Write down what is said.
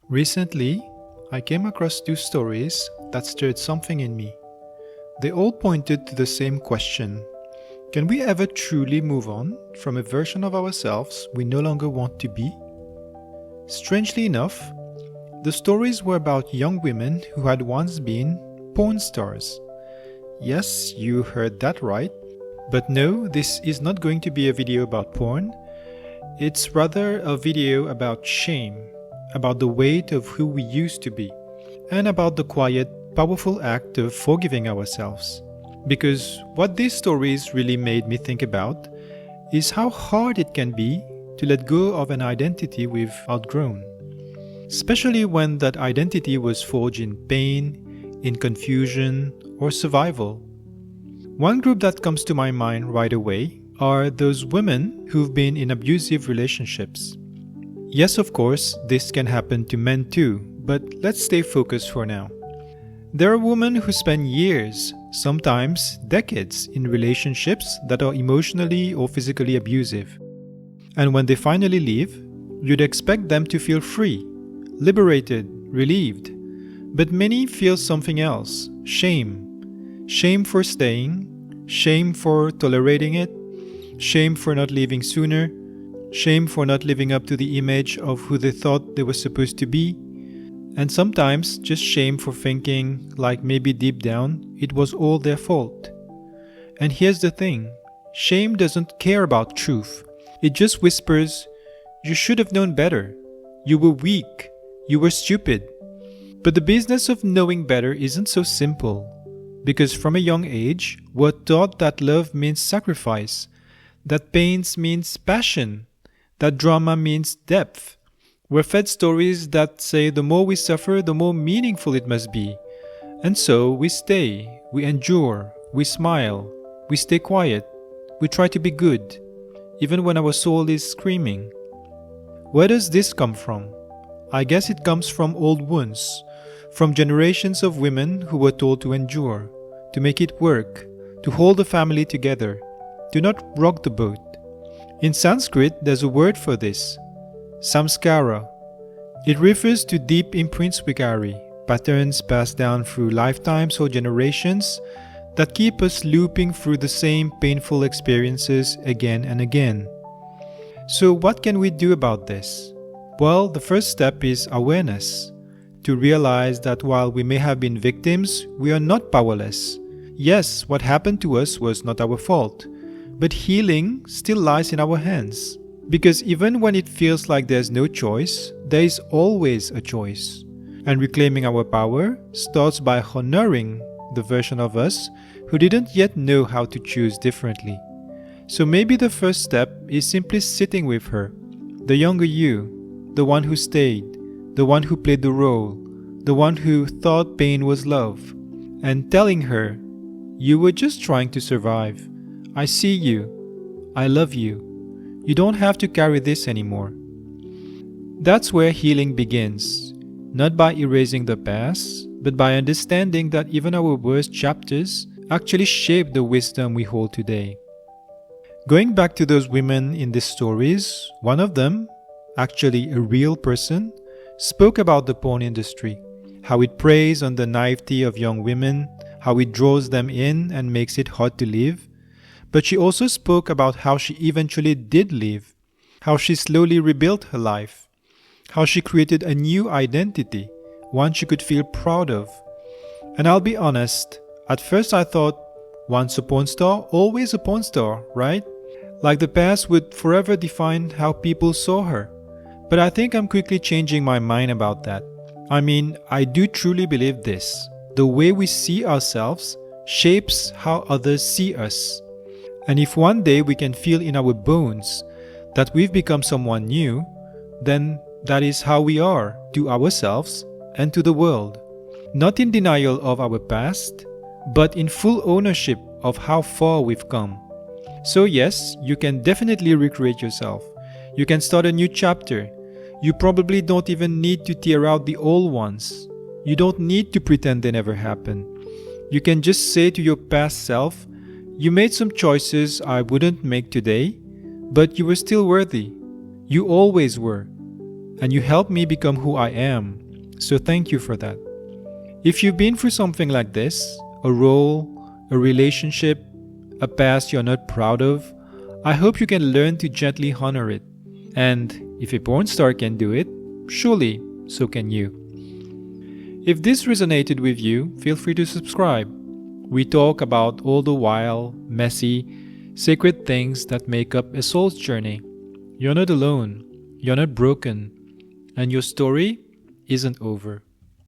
Recently, I came across two stories that stirred something in me. They all pointed to the same question. Can we ever truly move on from a version of ourselves we no longer want to be? Strangely enough, the stories were about young women who had once been porn stars. Yes, you heard that right. But no, this is not going to be a video about porn. It's rather a video about shame, about the weight of who we used to be, and about the quiet, powerful act of forgiving ourselves. Because what these stories really made me think about is how hard it can be to let go of an identity we've outgrown. Especially when that identity was forged in pain, in confusion, or survival. One group that comes to my mind right away are those women who've been in abusive relationships. Yes, of course, this can happen to men too, but let's stay focused for now. There are women who spend years, sometimes decades, in relationships that are emotionally or physically abusive. And when they finally leave, you'd expect them to feel free, liberated, relieved. But many feel something else, shame. Shame for staying, shame for tolerating it, shame for not leaving sooner, shame for not living up to the image of who they thought they were supposed to be, and sometimes just shame for thinking, like maybe deep down, it was all their fault. And here's the thing, shame doesn't care about truth. It just whispers, you should have known better. You were weak. You were stupid. But the business of knowing better isn't so simple. Because from a young age, we're taught that love means sacrifice, that pain means passion, that drama means depth. We're fed stories that say the more we suffer, the more meaningful it must be. And so we stay, we endure, we smile, we stay quiet, we try to be good, even when our soul is screaming. Where does this come from? I guess it comes from old wounds, from generations of women who were told to endure, to make it work, to hold the family together, to not rock the boat. In Sanskrit, there's a word for this, samskara. It refers to deep imprints we carry, patterns passed down through lifetimes or generations that keep us looping through the same painful experiences again and again. So what can we do about this? Well, the first step is awareness. To realize that while we may have been victims, we are not powerless. Yes, what happened to us was not our fault, but healing still lies in our hands. Because even when it feels like there's no choice, there is always a choice. And reclaiming our power starts by honoring the version of us who didn't yet know how to choose differently. So maybe the first step is simply sitting with her, the younger you, the one who stayed, the one who played the role, the one who thought pain was love, and telling her, you were just trying to survive. I see you. I love you. You don't have to carry this anymore. That's where healing begins, not by erasing the past, but by understanding that even our worst chapters actually shape the wisdom we hold today. Going back to those women in these stories, one of them, actually a real person, spoke about the porn industry, how it preys on the naivety of young women, how it draws them in and makes it hard to leave. But she also spoke about how she eventually did leave, how she slowly rebuilt her life, how she created a new identity, one she could feel proud of. And I'll be honest, at first I thought, once a porn star, always a porn star, right? Like the past would forever define how people saw her. But I think I'm quickly changing my mind about that. I mean, I do truly believe this. The way we see ourselves shapes how others see us. And if one day we can feel in our bones that we've become someone new, then that is how we are to ourselves and to the world. Not in denial of our past, but in full ownership of how far we've come. So yes, you can definitely recreate yourself. You can start a new chapter. You probably don't even need to tear out the old ones. You don't need to pretend they never happened. You can just say to your past self, you made some choices I wouldn't make today, but you were still worthy. You always were. and you helped me become who I am. So thank you for that. If you've been through something like this, a role, a relationship, a past you're not proud of, I hope you can learn to gently honor it. And if a porn star can do it, surely so can you. If this resonated with you, feel free to subscribe. We talk about all the wild, messy, sacred things that make up a soul's journey. You're not alone, you're not broken, and your story isn't over.